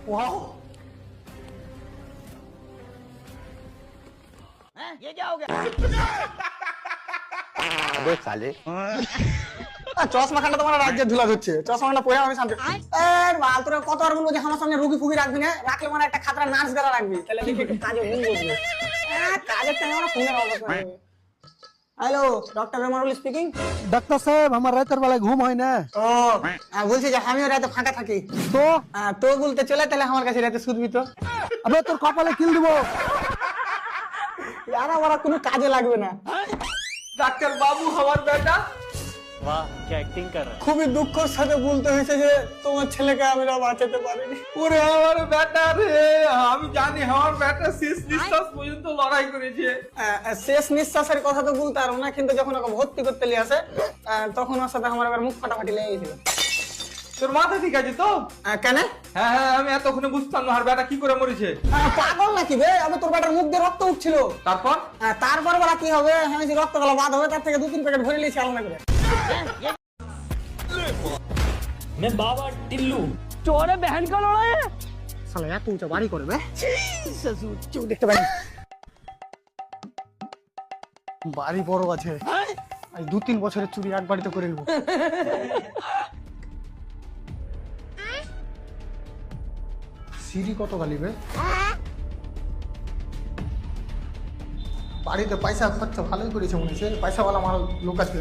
Wow ये क्या हो गया? अबे साले চশমাখানটা তোমার রাজ্যে ধুলা ধরছে চশমাখানটা পরে আমি শান্তি বাল তোরা কতবার বলবো যে আমার সামনে রুগী ফুগি রাখবি না রাখলে মানে একটা খাতরা নার্স গালা রাখবি তাহলে দেখি একটু কাজে মন বসবে কাজের টাইমে আমরা ফোনের অবস্থা হ্যালো ডক্টর রমারুল স্পিকিং डॉक्टर साहब हमारे रात वाला घूम है ना ও বলছি যে আমিও রাতে ফাঁকা থাকি तो তো বলতে চলে তাহলে আমার কাছে রাতে শুধবি তো अबे তোর কপালে কিল দিব यार हमारा কোনো কাজে লাগবে না ডাক্তার বাবু আমার বেটা वाह क्या एक्टिंग कर रहा है। খুবই দুঃখের সাথে বলতে হয়েছে যে তোমার ছেলেকে আমরা বাঁচাতে পারিনি ওরে আমার বেটা রে আমি জানি আমার বেটা শেষ নিঃশ্বাস পর্যন্ত লড়াই করেছে শেষ নিঃশ্বাসের কথা তো বলতে পারবো না কিন্তু যখন ওকে ভর্তি করতে নিয়ে আসে তখন ওর সাথে আমার এবার মুখ ফাটাফাটি লেগে গেছিল তোর মাথা ঠিক আছে তো? কেন হ্যাঁ হ্যাঁ আমি এতক্ষণে বুঝতাম না আর বেটা কি করে মরেছে। পাগল নাকি বে আমি তোর বেটার মুখ দিয়ে রক্ত উঠছিল তারপর তারপর বলা কি হবে আমি যে রক্ত গলা বাদ হবে তার থেকে 2-3 প্যাকেট ভরে নিয়েছি আলাদা করে मैं बाबा टिल्लू चोर है बहन का लड़ा है। শালা এত উঁচা বাড়ি করবে কেউ দেখতে পাইনি বাড়ি বড় আছে আজ 2-3 বছরের চুরি এক বাড়িতে করে নেবো সিঁড়ি কত গালিবে বাড়িতে পয়সা খরচা ভালোই করেছে মনে হচ্ছে পয়সাওয়ালা মাল লোক আছে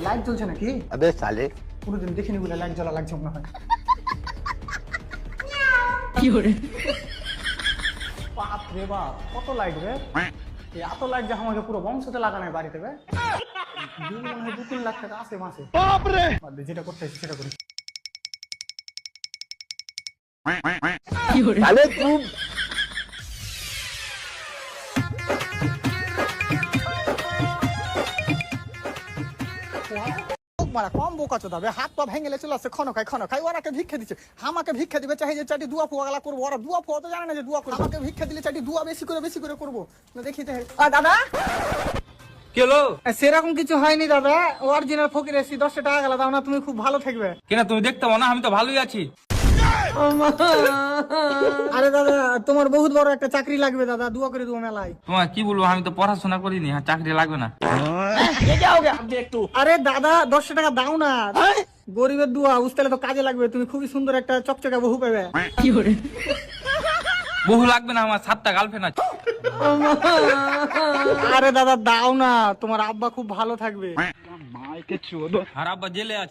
লাইট জ্বলছে নাকি अबे साले পুরোদিন দেখিনি বলে লাইট জ্বলা লাগছে মনে হয় বাপ রে বাপ কত লাইট রে এই এত লাইট যে আমাকে পুরো বংশতে লাগানো হয় বাড়িতে বে বিল মনে হয় 2-3 লাখ টাকা আসে মাসে বাপ রে যেটা করতে হয় সেটা করি साले तू মারা কম বোকা চোদাবে হাত পা ভেঙে চলে আসছে ক্ষণ খাই ওরাকে ভিক্ষা দিচ্ছে আমাকে ভিক্ষা দিবে চাই যে চাটি দুয়া ফুয়া গেলা করবো ওরা দুয়া ফুয়া তো জানে না যে দুয়া করবো আমাকে ভিক্ষা দিলে চাটি দুয়া বেশি করে করবো না দেখি দাদা কি হলো? সেরকম কিছু হয়নি দাদা অরিজিনাল ফকির এসি 10 টাকা গেল দাও না তুমি খুব ভালো থাকবে কেন তুমি দেখতে পাও না আমি তো ভালোই আছি। আরে দাদা তোমার বহুত বড় একটা চাকরি লাগবে দাদা দুয়া করে দেবো মেলায় তোমার কি বলবো আমি তো পড়াশোনা করিনি হ্যাঁ চাকরি লাগবে না। ये क्या हो गया? अब देख तू আরে দাদা 10 টাকা দাও না গরিবের দুয়া বুঝতে তো কাজে লাগবে তুমি খুবই সুন্দর একটা চকচকা বহু পাবে বহু লাগবে না আমার 7টা গার্লফ্রেন্ড আছে। আরে দাদা দাও না তোমার আব্বা খুব ভালো থাকবে আর আব্বা জেলে আছে।